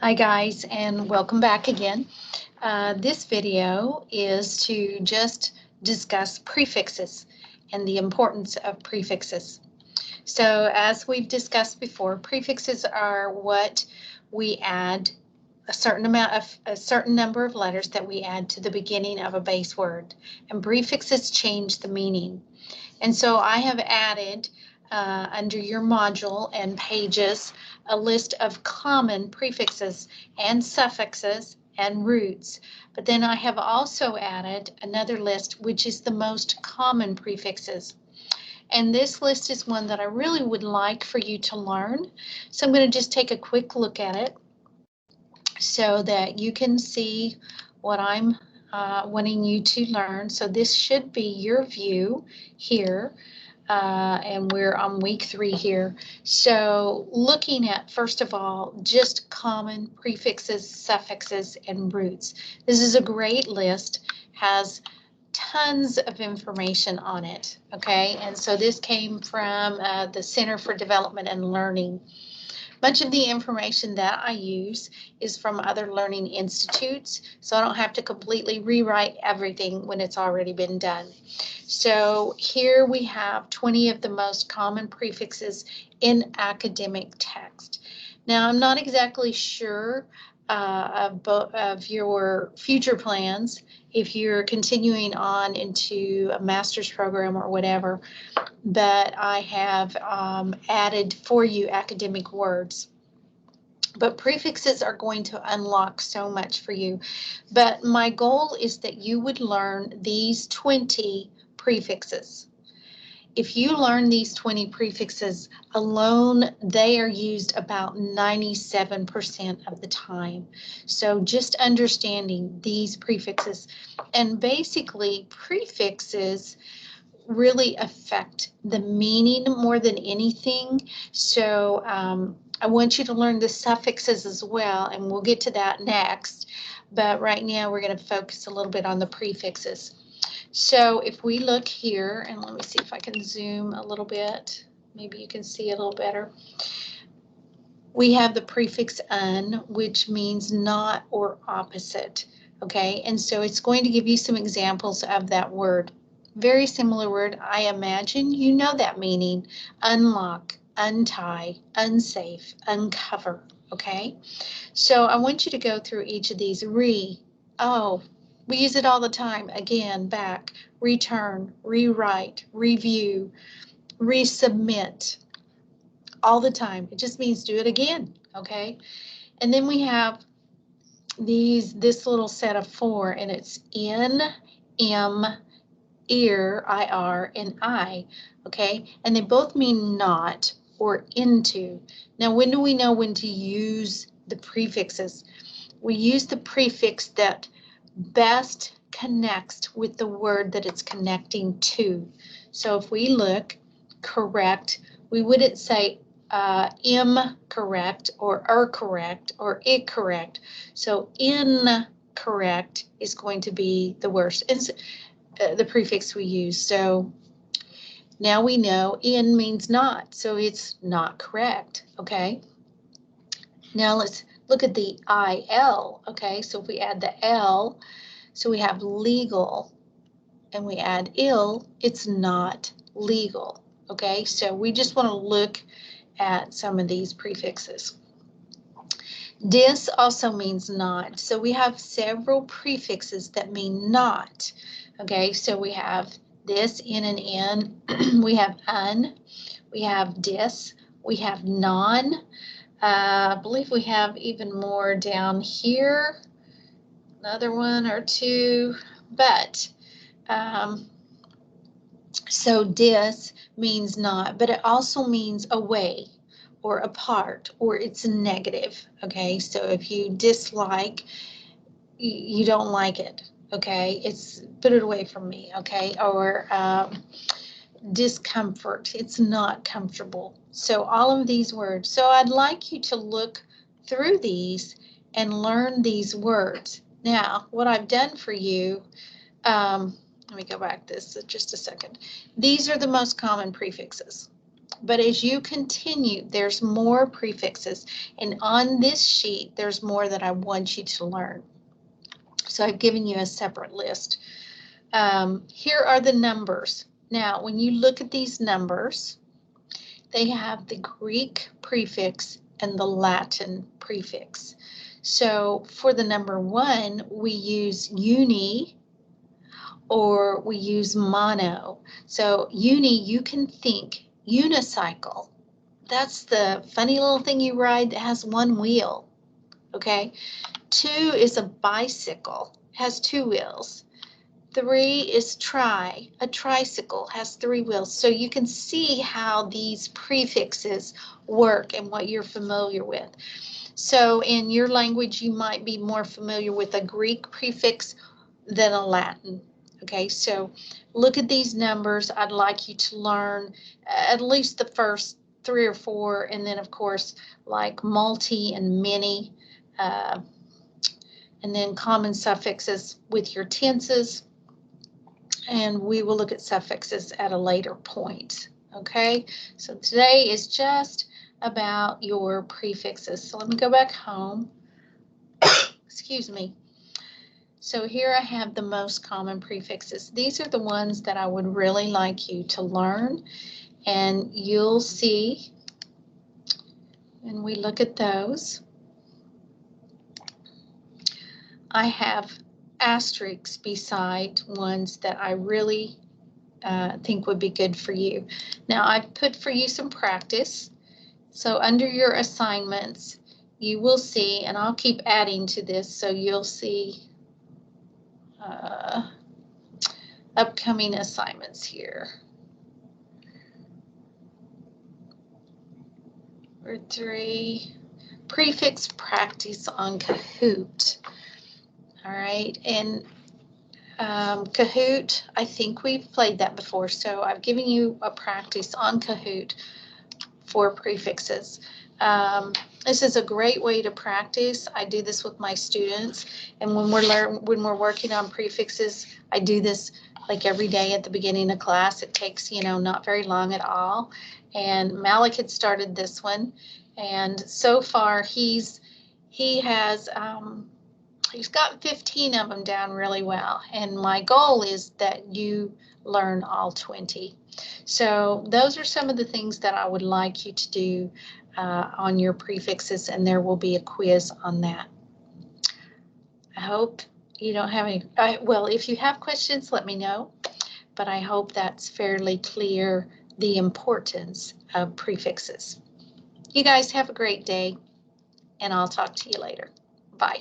Hi guys, and welcome back again. This video is to just discuss prefixes and the importance of prefixes. So as we've discussed before, prefixes are what we add a certain number of letters that we add to the beginning of a base word, and prefixes change the meaning. And so I have added under your module and pages a list of common prefixes and suffixes and roots. But then I have also added another list, which is the most common prefixes. And this list is one that I really would like for you to learn. So I'm going to just take a quick look at it so that you can see what I'm wanting you to learn. So this should be your view here. And we're on week 3 here. So looking at, first of all, just common prefixes, suffixes, and roots. This is a great list, has tons of information on it, okay? And so this came from the Center for Development and Learning. Much of the information that I use is from other learning institutes, so I don't have to completely rewrite everything when it's already been done. So here we have 20 of the most common prefixes in academic text. Now, I'm not exactly sure of your future plans if you're continuing on into a master's program or whatever, but I have added for you academic words. But prefixes are going to unlock so much for you. But my goal is that you would learn these 20 prefixes. If you learn these 20 prefixes alone, they are used about 97% of the time. So just understanding these prefixes, and basically prefixes really affect the meaning more than anything. So I want you to learn the suffixes as well, and we'll get to that next. But right now we're going to focus a little bit on the prefixes. So if we look here, and let me see if I can zoom a little bit, maybe you can see a little better. We have the prefix "un," which means not or opposite, okay? And so it's going to give you some examples of that word. Very similar word. I imagine you know that meaning. Unlock, untie, unsafe, uncover, okay? So I want you to go through each of these. Oh, we use it all the time. Again, back, return, rewrite, review, resubmit, all the time. It just means do it again, okay? And then we have this little set of 4, and it's in, m, ear, ir, and I, okay? And they both mean not or into. Now, when do we know when to use the prefixes? We use the prefix that best connects with the word that it's connecting to. So if we look, correct, we wouldn't say correct or correct or correct. So incorrect is going to be the worst. The prefix we use. So now we know in means not, so it's not correct, okay? Now let's look at the IL, okay? So if we add the L, so we have legal, and we add ill, it's not legal, okay? So we just want to look at some of these prefixes. Dis also means not, so we have several prefixes that mean not. Okay, so we have this, in and in, we have un, we have dis, we have non. I believe we have even more down here, another one or two, but so dis means not, but it also means away or apart, or it's negative, okay? So if you dislike, you don't like it, okay? It's put it away from me, okay? Or discomfort, it's not comfortable. So all of these words. So I'd like you to look through these and learn these words. Now, what I've done for you, let me go back this just a second. These are the most common prefixes. But as you continue, there's more prefixes. And on this sheet, there's more that I want you to learn. So I've given you a separate list. Here are the numbers. Now, when you look at these numbers, they have the Greek prefix and the Latin prefix. So for the number 1, we use uni or we use mono. So uni, you can think unicycle. That's the funny little thing you ride that has one wheel, okay? 2 is a bicycle, has 2 wheels. 3 is a tricycle, has 3 wheels. So you can see how these prefixes work and what you're familiar with. So in your language, you might be more familiar with a Greek prefix than a Latin. Okay, so look at these numbers. I'd like you to learn at least the first 3 or 4, and then of course like multi and many, and then common suffixes with your tenses. And we will look at suffixes at a later point. Okay, so today is just about your prefixes. So let me go back home. Excuse me. So here I have the most common prefixes. These are the ones that I would really like you to learn, and you'll see when we look at those. I have asterisks beside ones that I really think would be good for you. Now I've put for you some practice. So under your assignments, you will see, and I'll keep adding to this, so you'll see upcoming assignments here. Number 3, prefix practice on Kahoot. All right, and Kahoot, I think we've played that before, so I've given you a practice on Kahoot for prefixes. This is a great way to practice. I do this with my students, and when we're working on prefixes, I do this like every day at the beginning of class. It takes, not very long at all. And Malik had started this one, and so far he's got 15 of them down really well. And my goal is that you learn all 20. So those are some of the things that I would like you to do on your prefixes, and there will be a quiz on that. I hope you don't have any, well, if you have questions, let me know, but I hope that's fairly clear, the importance of prefixes. You guys have a great day, and I'll talk to you later. Bye.